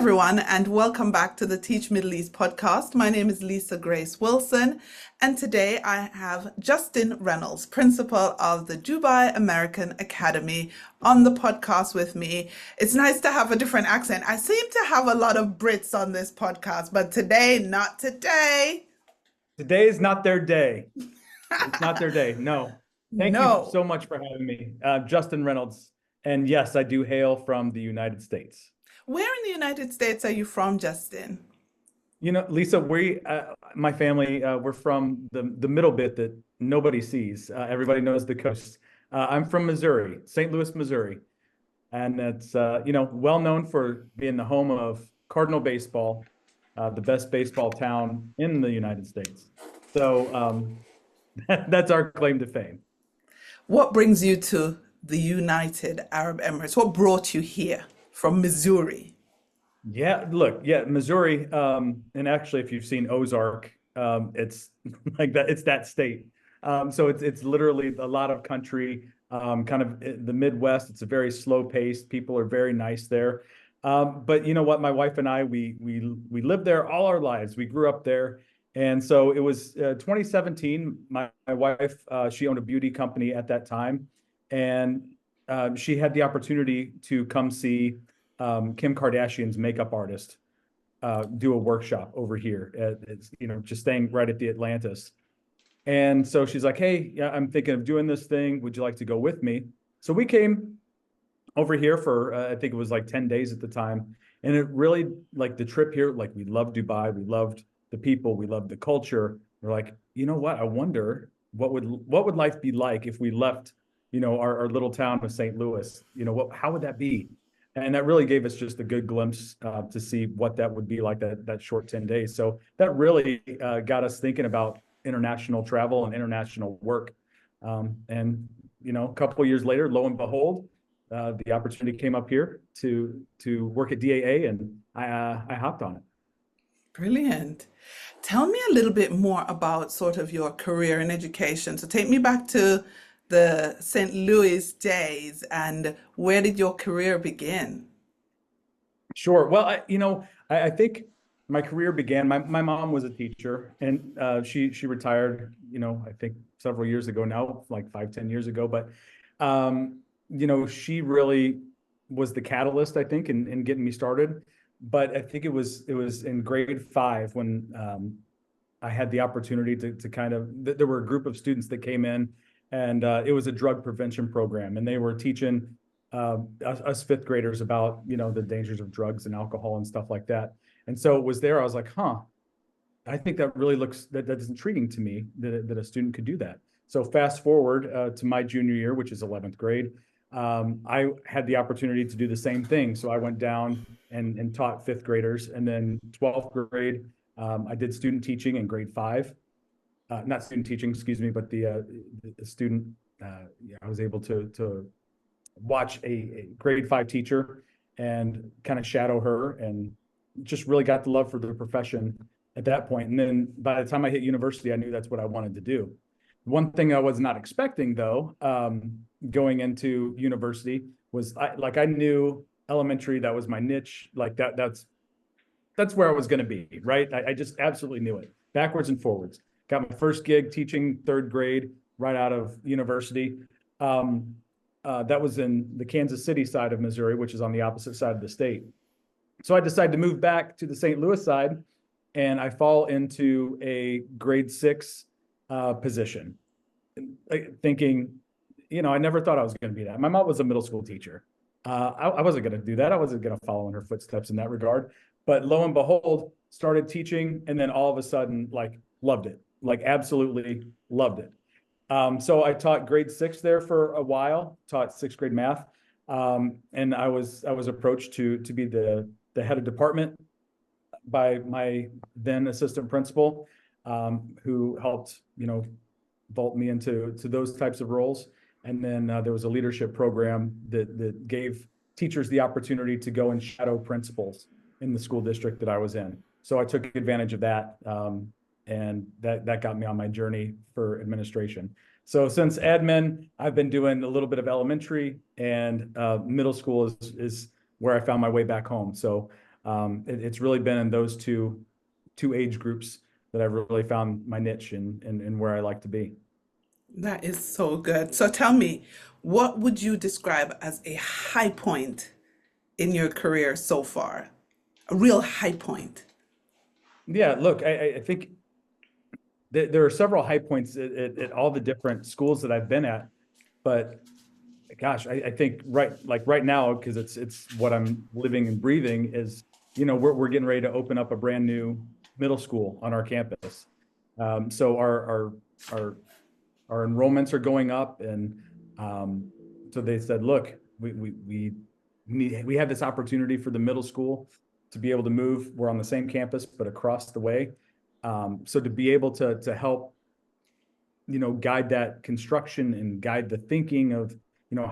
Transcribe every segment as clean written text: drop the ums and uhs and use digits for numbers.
everyone, and welcome back to the Teach Middle East podcast. My name is Lisa Grace Wilson, and today I have Justin Reynolds, principal of the Dubai American Academy, on the podcast with me. It's nice to have a different accent. I seem to have a lot of Brits on this podcast, but today, not today. Today is not their day. It's not their day. No. Thank you No. so much for having me. Justin Reynolds. And yes, I do hail from the United States. Where in the United States are you from, Justin? You know, Lisa, my family, we're from the middle bit that nobody sees. Everybody knows the coast. I'm from Missouri, St. Louis, Missouri. And it's, well known for being the home of Cardinal baseball, the best baseball town in the United States. So that's our claim to fame. What brings you to the United Arab Emirates? What brought you here from Missouri? Yeah, look, Missouri, and actually, if you've seen Ozark, it's like that. It's that state. So it's literally a lot of country, kind of the Midwest. It's a very slow paced. People are very nice there. But you know what? My wife and I, we lived there all our lives. We grew up there. And so it was 2017. My wife, she owned a beauty company at that time. And she had the opportunity to come see Kim Kardashian's makeup artist do a workshop over here. Just staying right at the Atlantis. And so she's like, hey, yeah, I'm thinking of doing this thing. Would you like to go with me? So we came over here for, I think it was like 10 days at the time. And it really, like the trip here, like we loved Dubai. We loved the people. We loved the culture. We're like, you know what? I wonder what would life be like if we left, our little town of St. Louis? How would that be? And that really gave us just a good glimpse to see what that would be like that short 10 days. So that really got us thinking about international travel and international work. And a couple of years later, lo and behold, the opportunity came up here to work at DAA, and I hopped on it. Brilliant. Tell me a little bit more about sort of your career in education. So take me back to the St. Louis days, and where did your career begin? Sure. Well, I think my career began. My mom was a teacher, and she retired. I think several years ago now, like 5-10 years ago. But she really was the catalyst, I think, in getting me started. But I think it was in grade 5 when I had the opportunity to kind of, there were a group of students that came in, and it was a drug prevention program, and they were teaching us fifth graders about the dangers of drugs and alcohol and stuff like that. And so it was there. I was like, I think that really that is intriguing to me that a student could do that. So fast forward to my junior year, which is 11th grade. I had the opportunity to do the same thing. So I went down and taught fifth graders, and then 12th grade, I did student teaching in grade 5. Not student teaching, excuse me, but the student. I was able to watch a grade 5 teacher and kind of shadow her, and just really got the love for the profession at that point. And then by the time I hit university, I knew that's what I wanted to do. One thing I was not expecting, though, going into university was I knew elementary, that was my niche. Like that's where I was going to be, right? I just absolutely knew it, backwards and forwards. Got my first gig teaching 3rd grade right out of university. That was in the Kansas City side of Missouri, which is on the opposite side of the state. So I decided to move back to the St. Louis side, and I fall into a grade 6 position, thinking, I never thought I was going to be that. My mom was a middle school teacher. I wasn't going to do that. I wasn't going to follow in her footsteps in that regard. But lo and behold, started teaching, and then all of a sudden, loved it, absolutely loved it. So I taught grade 6 there for a while, taught 6th grade math. And I was approached to be the head of department by my then assistant principal, who helped, vault me into those types of roles. And then there was a leadership program that gave teachers the opportunity to go and shadow principals in the school district that I was in. So I took advantage of that. And that got me on my journey for administration. So since admin, I've been doing a little bit of elementary, and middle school is where I found my way back home. So It's really been in those two age groups that I've really found my niche and where I like to be. That is so good. So tell me, what would you describe as a high point in your career so far? A real high point. Yeah, look, I think there are several high points at all the different schools that I've been at, but gosh, I think right now, because it's what I'm living and breathing is, we're getting ready to open up a brand new middle school on our campus. So our our enrollments are going up, and so they said, look, we have this opportunity for the middle school to be able to move. We're on the same campus, but across the way. So to be able to help, guide that construction and guide the thinking of,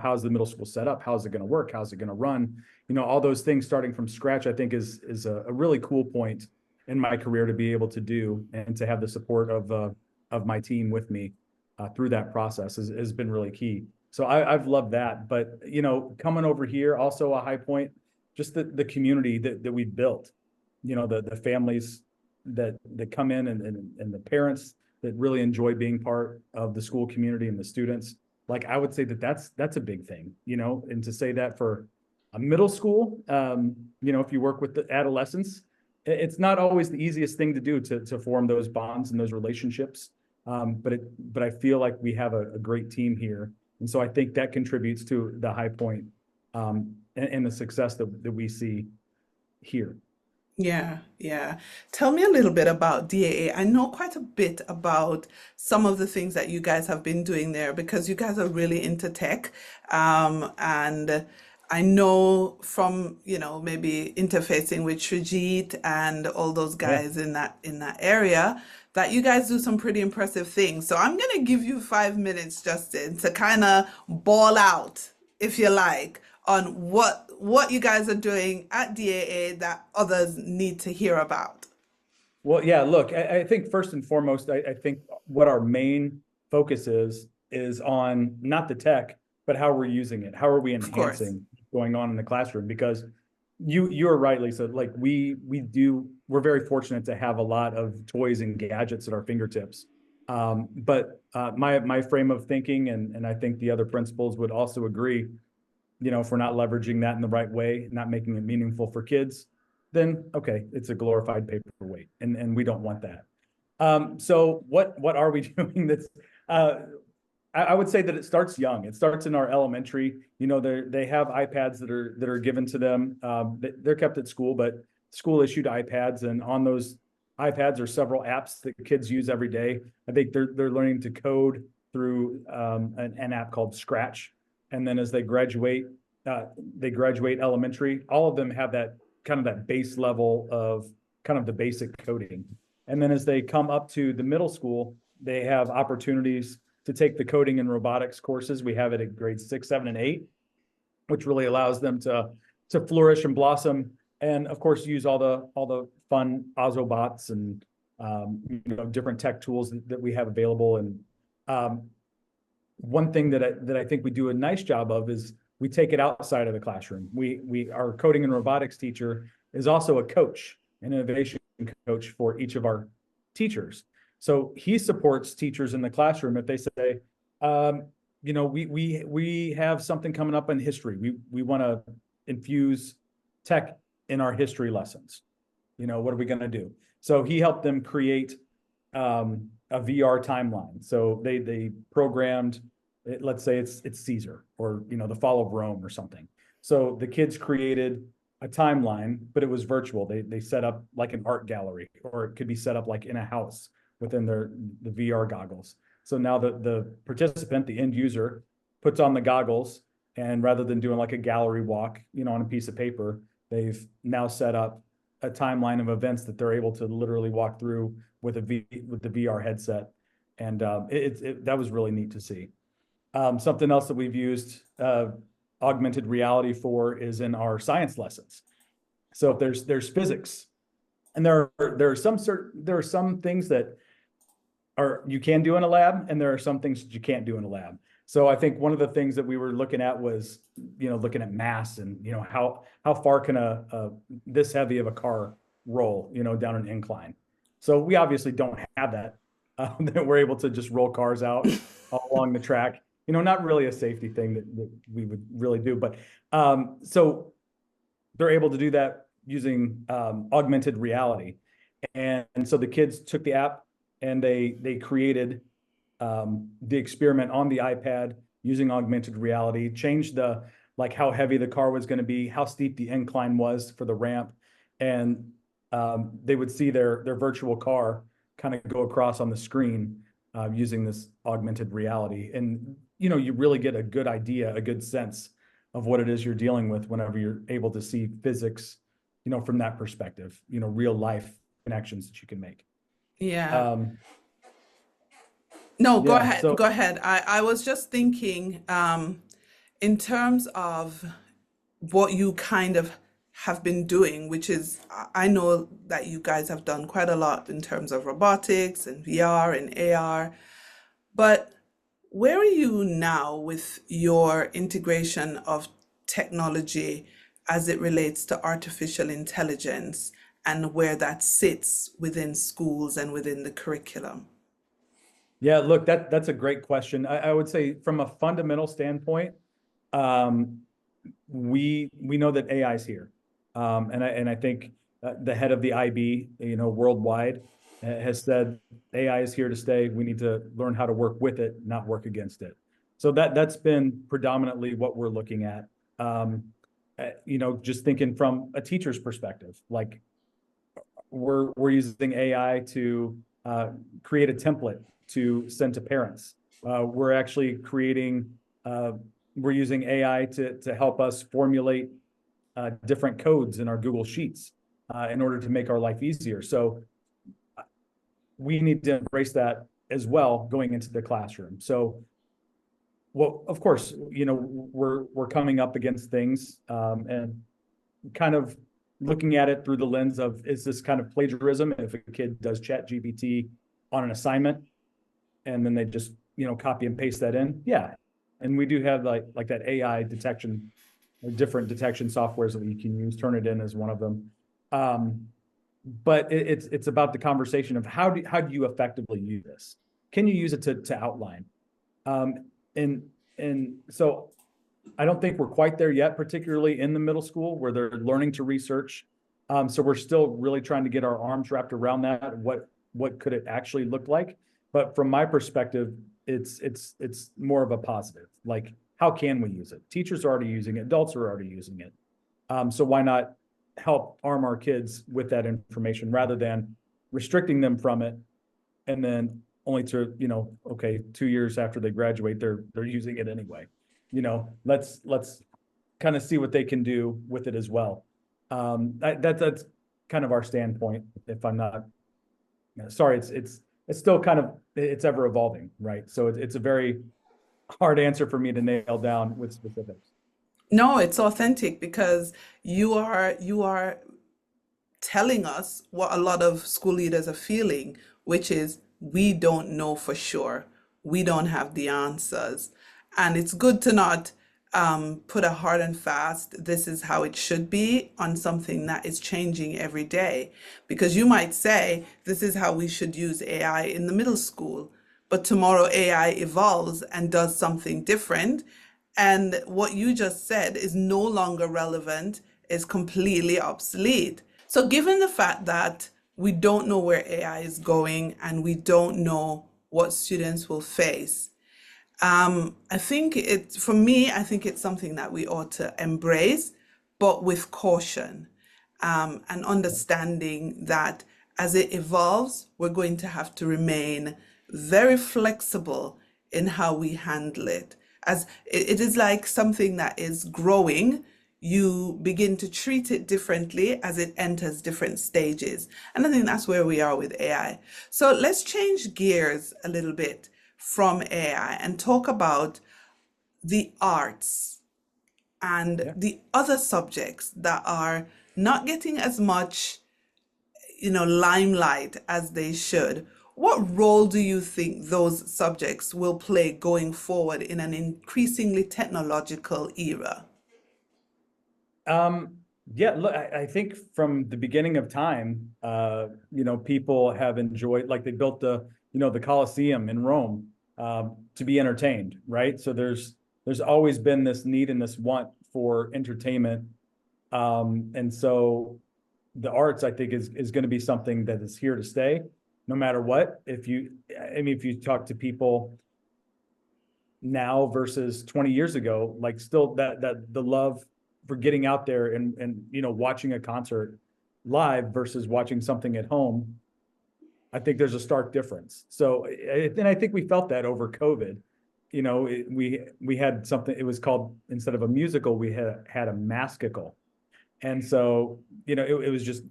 how's the middle school set up? How's it going to work? How's it going to run? All those things starting from scratch, I think is a really cool point in my career to be able to do, and to have the support of my team with me through that process has been really key. So I've loved that. But, coming over here, also a high point, just the community that we built, the families that come in, and the parents that really enjoy being part of the school community, and the students. Like, I would say that's a big thing, and to say that for a middle school, if you work with the adolescents, it's not always the easiest thing to do to form those bonds and those relationships. But I feel like we have a great team here. And so I think that contributes to the high point, and the success that we see here. Yeah, yeah. Tell me a little bit about DAA. I know quite a bit about some of the things that you guys have been doing there because you guys are really into tech. And I know from, maybe interfacing with Srijit and all those Yeah. guys in that area that you guys do some pretty impressive things. So I'm gonna give you 5 minutes, Justin, to kind of ball out, if you like, on what you guys are doing at DAA that others need to hear about. Well, yeah, look, I think first and foremost, I think what our main focus is on not the tech, but how we're using it. How are we Of course. enhancing what's going on in the classroom? Because you're right, Lisa. Like, we're very fortunate to have a lot of toys and gadgets at our fingertips. But my frame of thinking, and I think the other principals would also agree, if we're not leveraging that in the right way, not making it meaningful for kids, then okay, it's a glorified paperweight, and we don't want that. So what are we doing that's uh, I would say that it starts young. It starts in our elementary. They have iPads that are given to them. They're kept at school, but school issued iPads, and on those iPads are several apps that kids use every day. I think they're learning to code through an app called Scratch, and then as they graduate elementary. All of them have that kind of that base level of kind of the basic coding, and then as they come up to the middle school, they have opportunities to take the coding and robotics courses. We have it at grades 6, 7, and 8, which really allows them to flourish and blossom, and of course use all the fun Ozobots and different tech tools that we have available. And one thing that I think we do a nice job of is we take it outside of the classroom. Our coding and robotics teacher is also a coach, an innovation coach for each of our teachers. So he supports teachers in the classroom if they say, we have something coming up in history. We want to infuse tech in our history lessons. What are we going to do? So he helped them create a VR timeline. So they programmed, let's say it's Caesar, or the fall of Rome or something. So the kids created a timeline, but it was virtual. They set up like an art gallery, or it could be set up like in a house within the VR goggles. So now the participant, the end user, puts on the goggles, and rather than doing like a gallery walk, on a piece of paper, they've now set up a timeline of events that they're able to literally walk through with the VR headset, and that was really neat to see. Something else that we've used augmented reality for is in our science lessons. So if there's physics, and there are some things that you can do in a lab, and there are some things that you can't do in a lab. So I think one of the things that we were looking at was, looking at mass and, how far can a this heavy of a car roll, down an incline. So we obviously don't have that, that we're able to just roll cars out along the track. Not really a safety thing that we would really do, but so they're able to do that using augmented reality. And so the kids took the app and they created the experiment on the iPad using augmented reality, changed like how heavy the car was going to be, how steep the incline was for the ramp, and they would see their virtual car kind of go across on the screen using this augmented reality. And you really get a good idea, a good sense of what it is you're dealing with whenever you're able to see physics, from that perspective, real life connections that you can make. Yeah. Um, No, go yeah, ahead. so Go ahead. I was just thinking, in terms of what you kind of have been doing, which is, I know that you guys have done quite a lot in terms of robotics and VR and AR, but where are you now with your integration of technology as it relates to artificial intelligence and where that sits within schools and within the curriculum? yeah, look, that's a great question. I would say from a fundamental standpoint, um, we know that AI is here, and I think the head of the IB, worldwide, has said AI is here to stay. We need to learn how to work with it, not work against it. So that's been predominantly what we're looking at. Just thinking from a teacher's perspective, like we're using AI to create a template to send to parents. We're actually creating. We're using AI to help us formulate different codes in our Google Sheets in order to make our life easier. So we need to embrace that as well going into the classroom. So, well, of course, we're coming up against things and kind of looking at it through the lens of, is this kind of plagiarism if a kid does chat GPT on an assignment and then they just copy and paste that in? Yeah. And we do have like that AI detection or different detection softwares that we can use. Turnitin is one of them. But it's about the conversation of how do you effectively use this? Can you use it to outline? And so I don't think we're quite there yet, particularly in the middle school where they're learning to research. So we're still really trying to get our arms wrapped around that. What could it actually look like? But from my perspective, it's more of a positive. Like, how can we use it? Teachers are already using it. Adults are already using it. So why not help arm our kids with that information rather than restricting them from it, and then only to, okay, 2 years after they graduate, they're using it anyway. Let's kind of see what they can do with it as well. That's kind of our standpoint. If I'm not, sorry, it's still kind of, it's ever evolving, right? So it's a very hard answer for me to nail down with specifics. No, it's authentic because you are telling us what a lot of school leaders are feeling, which is we don't know for sure. We don't have the answers. And it's good to not put a hard and fast, this is how it should be on something that is changing every day. Because you might say, this is how we should use AI in the middle school. But tomorrow AI evolves and does something different. And what you just said is no longer relevant, is completely obsolete. So, given the fact that we don't know where AI is going and we don't know what students will face, I think for me, I think it's something that we ought to embrace, but with caution, and understanding that as it evolves, we're going to have to remain very flexible in how we handle it. As it is like something that is growing, you begin to treat it differently as it enters different stages. And I think that's where we are with AI. So let's change gears a little bit from AI and talk about the arts and Yeah. the other subjects that are not getting as much limelight as they should. What role do you think those subjects will play going forward in an increasingly technological era? Um, yeah, look, I think from the beginning of time, people have enjoyed, like they built the Colosseum in Rome, to be entertained, right? So there's always been this need and this want for entertainment. And so the arts, I think, is going to be something that is here to stay, no matter what. If you talk to people now versus 20 years ago, like still that the love for getting out there and watching a concert live versus watching something at home, I think there's a stark difference. So, and I think we felt that over COVID. We had something, it was called, instead of a musical, we had a maskical. And so, it was just,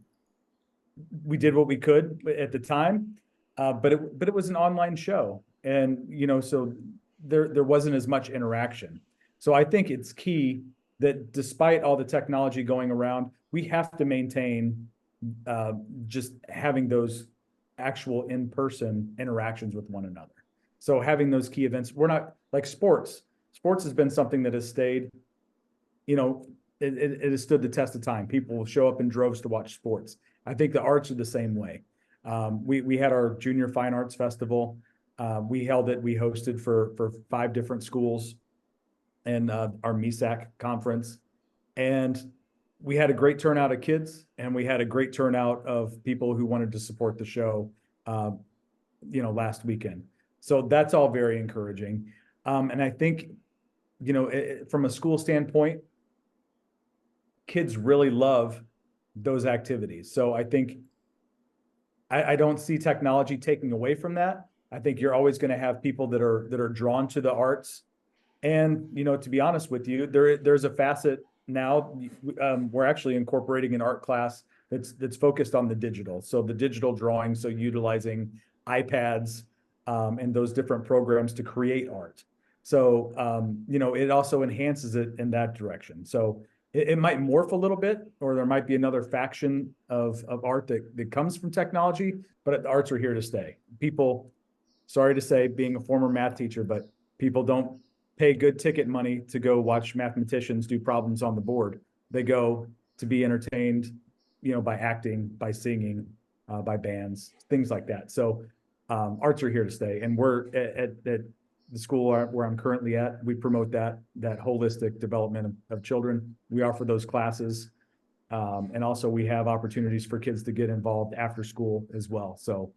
we did what we could at the time, but it was an online show, and so there wasn't as much interaction. So I think it's key that despite all the technology going around, we have to maintain just having those actual in-person interactions with one another. So having those key events, we're not like sports. Sports has been something that has stayed, it has stood the test of time. People will show up in droves to watch sports. I think the arts are the same way. We had our Junior Fine Arts Festival. We hosted for 5 different schools and our MESAC conference. And we had a great turnout of kids, and we had a great turnout of people who wanted to support the show, last weekend. So that's all very encouraging. And I think, from a school standpoint, kids really love those activities. So I think I don't see technology taking away from that. I think you're always going to have people that are drawn to the arts. And, to be honest with you, there's a facet now. We're actually incorporating an art class that's focused on the digital. So the digital drawing, so utilizing iPads and those different programs to create art. So, it also enhances it in that direction. So it might morph a little bit, or there might be another faction of art that comes from technology, but the arts are here to stay. People, sorry to say, being a former math teacher, but people don't pay good ticket money to go watch mathematicians do problems on the board. They go to be entertained, by acting, by singing, by bands, things like that. So arts are here to stay. And we're at the school where I'm currently at, we promote that holistic development of children. We offer those classes. And also we have opportunities for kids to get involved after school as well. So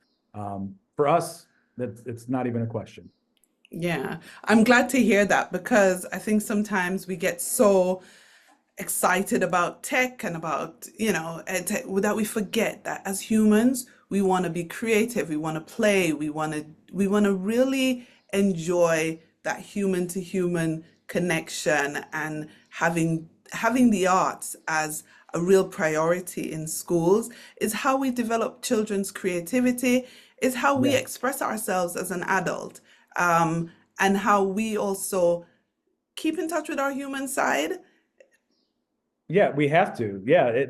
for us, it's not even a question. Yeah, I'm glad to hear that because I think sometimes we get so excited about tech and about, that we forget that as humans, we want to be creative, we want to play, we want to really enjoy that human to human connection, and having the arts as a real priority in schools is how we develop children's creativity, is how we Yeah. express ourselves as an adult, and how we also keep in touch with our human side. Yeah, we have to. Yeah,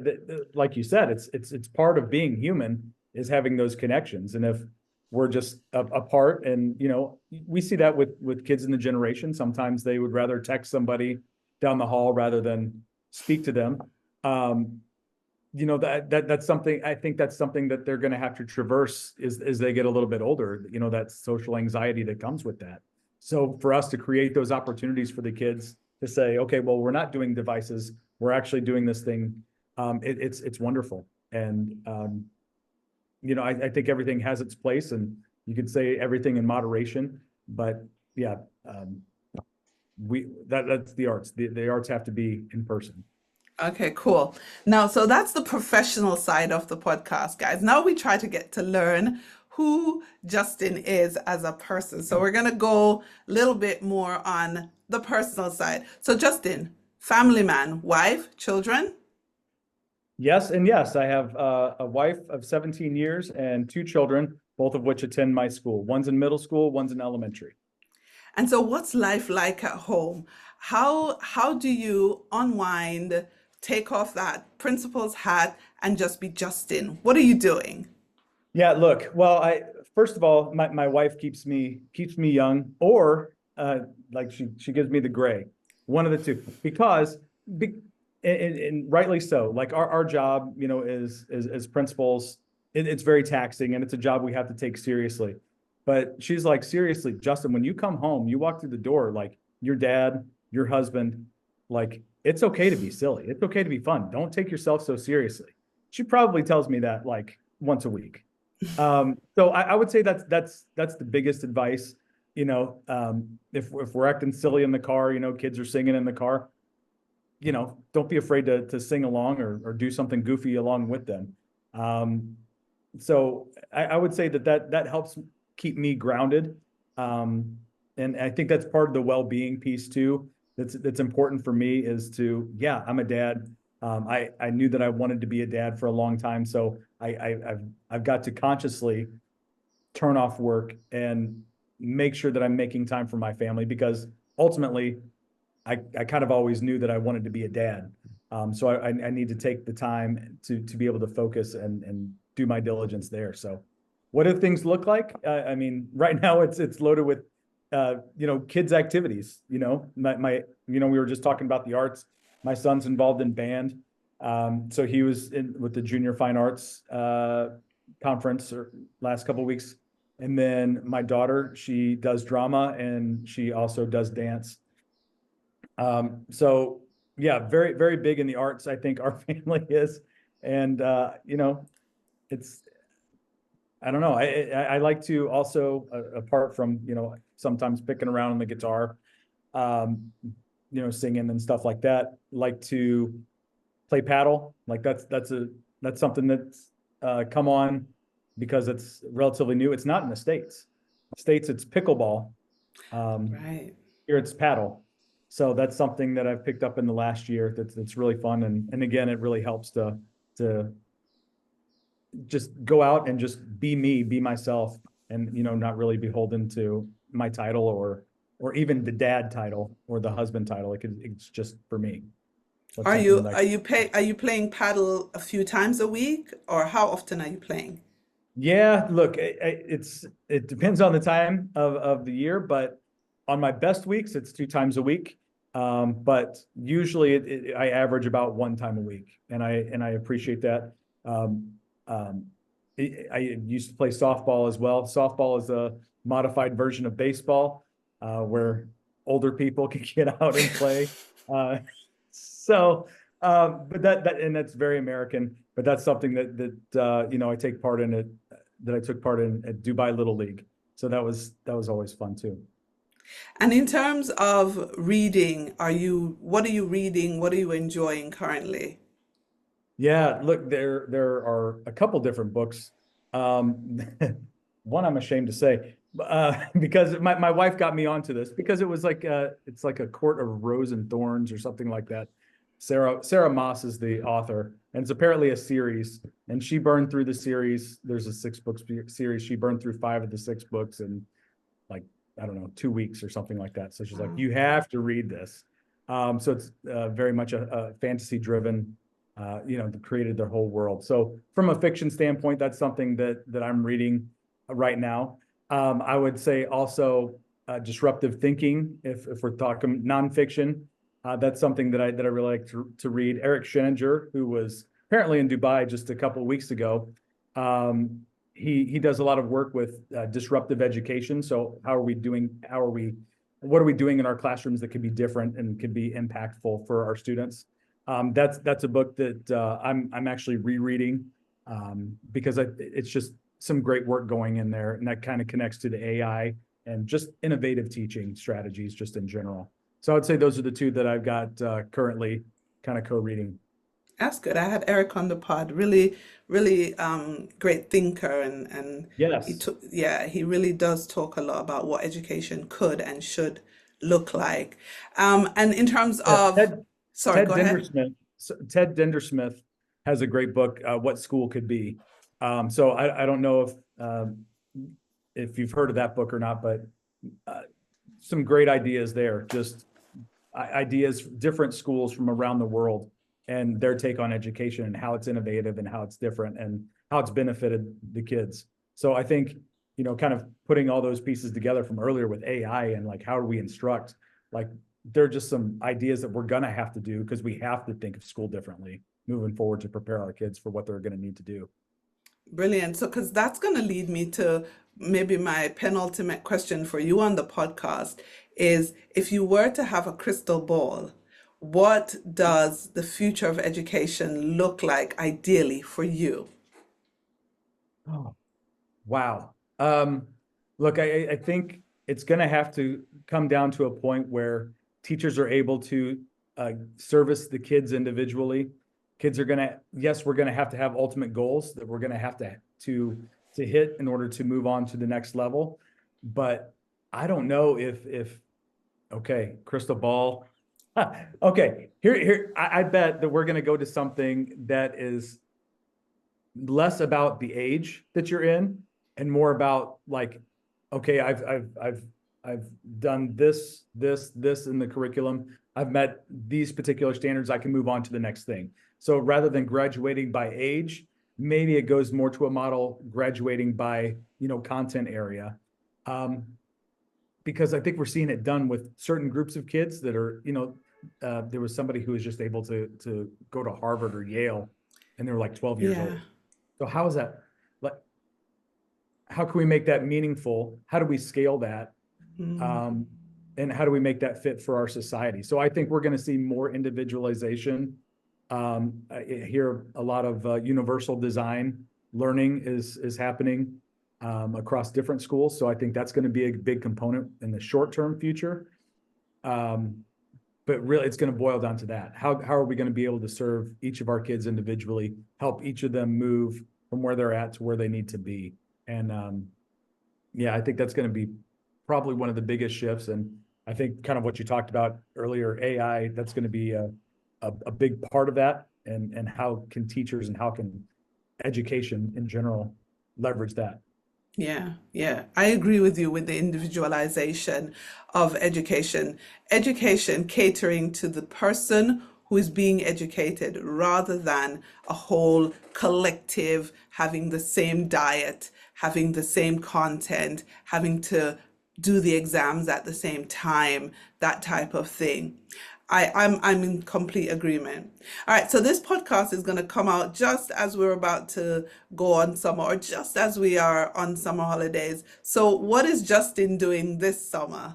like you said, it's part of being human is having those connections. And if we're just apart, and we see that with kids in the generation, sometimes they would rather text somebody down the hall rather than speak to them. That's something, I think that's something that they're going to have to traverse as they get a little bit older. That social anxiety that comes with that. So for us to create those opportunities for the kids to say, okay, well, we're not doing devices, we're actually doing this thing. It's wonderful. And, I think everything has its place, and you could say everything in moderation, but yeah, that's the arts. The arts have to be in person. Okay, cool. Now, so that's the professional side of the podcast, guys. Now we try to get to learn who Justin is as a person. So we're going to go a little bit more on the personal side. So, Justin, family man, wife, children? Yes, and yes, I have a wife of 17 years and 2 children, both of which attend my school. One's in middle school, one's in elementary. And so what's life like at home? How do you unwind, take off that principal's hat and just be Justin? What are you doing? Yeah, look, well, first of all, my wife keeps me young, or like she gives me the gray, one of the two, because and rightly so. Like our job, you know, is as principals, it's very taxing, and it's a job we have to take seriously. But she's like, seriously, Justin, when you come home, you walk through the door, like your dad, your husband, like it's okay to be silly. It's okay to be fun. Don't take yourself so seriously. She probably tells me that like once a week. So I would say that's the biggest advice. You know, if we're acting silly in the car, you know, kids are singing in the car, you know, don't be afraid to sing along or do something goofy along with them. So I would say that helps keep me grounded. And I think that's part of the well-being piece too. That's important for me is to, yeah, I'm a dad. I knew that I wanted to be a dad for a long time. So I've got to consciously turn off work and make sure that I'm making time for my family, because ultimately I kind of always knew that I wanted to be a dad. So I need to take the time to be able to focus and do my diligence there. So what do things look like? I mean, right now it's loaded with, you know, kids activities, you know, you know, we were just talking about the arts. My son's involved in band. So he was with the junior fine arts, conference or last couple of weeks. And then my daughter, she does drama and she also does dance. So yeah, very, very big in the arts, I think our family is. And, you know, it's, I don't know. I like to also, apart from, you know, sometimes picking around on the guitar, um, you know, singing and stuff like that, like to play paddle. Like that's something that's, come on because it's relatively new. It's not in the States. States, it's pickleball. Right. Here it's paddle. So that's something that I've picked up in the last year. That's really fun. And again, it really helps to just go out and just be me, be myself, and, you know, not really beholden to my title or even the dad title or the husband title. It's just for me. So it's something that Are you playing paddle a few times a week, or how often are you playing? Yeah, look, it depends on the time of the year, but on my best weeks, it's 2 times a week. But usually I average about 1 time a week, and I appreciate that. Um, um, I used to play softball as well. Softball is a modified version of baseball, where older people can get out and play. So, but and that's very American, but that's something that you know, I take part in it, that I took part in at Dubai Little League. So that was always fun too. And in terms of reading, what are you reading? What are you enjoying currently? Yeah, look, there are a couple different books. Um, one I'm ashamed to say, because my wife got me onto this because it was like it's like a Court of Rose and Thorns or something like that. Sarah Moss is the author, and it's apparently a series. And she burned through the series. There's a 6 book series. She burned through 5 of the 6 books in like, I don't know, 2 weeks or something like that. So she's like, Wow. you have to read this. So it's very much a fantasy driven, you know, created their whole world. So from a fiction standpoint, that's something that I'm reading right now. I would say also disruptive thinking, if we're talking nonfiction, that's something that I really like to read. Eric Sheninger, who was apparently in Dubai just a couple of weeks ago, he does a lot of work with disruptive education. So how are we doing? What are we doing in our classrooms that could be different and could be impactful for our students? That's a book that I'm actually rereading, because it's just some great work going in there, and that kind of connects to the AI and just innovative teaching strategies just in general. So I would say those are the two that I've got currently kind of co-reading. That's good. I had Eric on the pod. Really, really great thinker, and Yes. yeah, he really does talk a lot about what education could and should look like. And in terms Yeah, of, sorry, Ted go ahead. Dendersmith. Ted Dendersmith has a great book, What School Could Be. So I don't know if you've heard of that book or not, but uh, some great ideas there. Just ideas, different schools from around the world and their take on education and how it's innovative and how it's different and how it's benefited the kids. So I think, kind of putting all those pieces together from earlier with AI and like, how do we instruct? Like, there are just some ideas that we're going to have to do because we have to think of school differently moving forward to prepare our kids for what they're going to need to do. Brilliant. So, because that's going to lead me to maybe my penultimate question for you on the podcast is if you were to have a crystal ball, what does the future of education look like ideally for you? Oh, wow. Look, I think it's going to have to come down to a point where teachers are able to service the kids individually. Kids are going to, yes, we're going to have ultimate goals that we're going to have to hit in order to move on to the next level. But I don't know if okay, crystal ball. Okay, here, I bet that we're going to go to something that is less about the age that you're in and more about like, okay, I've done this in the curriculum. I've met these particular standards. I can move on to the next thing. So rather than graduating by age, maybe it goes more to a model graduating by, content area. Because I think we're seeing it done with certain groups of kids that are, there was somebody who was just able to go to Harvard or Yale and they were like 12 years Yeah. old. So how is that? Like, how can we make that meaningful? How do we scale that? Mm. And how do we make that fit for our society? So I think we're going to see more individualization. I hear a lot of universal design learning is happening across different schools. So I think that's going to be a big component in the short-term future. But really, it's going to boil down to that. How are we going to be able to serve each of our kids individually, help each of them move from where they're at to where they need to be? And yeah, I think that's going to be probably one of the biggest shifts. And I think kind of what you talked about earlier, AI, that's going to be a big part of that. And how can teachers and how can education in general leverage that? Yeah, yeah, I agree with you with the individualization of education. Education catering to the person who is being educated rather than a whole collective having the same diet, having the same content, having to do the exams at the same time, that type of thing. I'm in complete agreement. All right, so this podcast is going to come out just as we're about to go on summer, or just as we are on summer holidays. So, what is Justin doing this summer?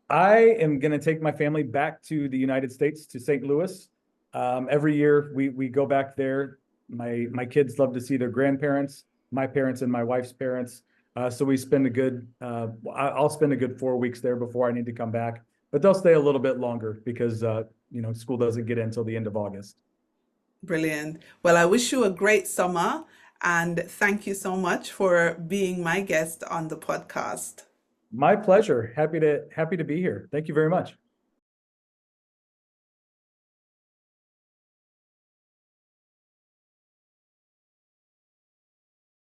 I am going to take my family back to the United States, to St. Louis. Every year we go back there. My kids love to see their grandparents, my parents and my wife's parents. So we spend I'll spend a good 4 weeks there before I need to come back. But they'll stay a little bit longer because school doesn't get in until the end of August. Brilliant. Well, I wish you a great summer and thank you so much for being my guest on the podcast. My pleasure. Happy to be here. Thank you very much.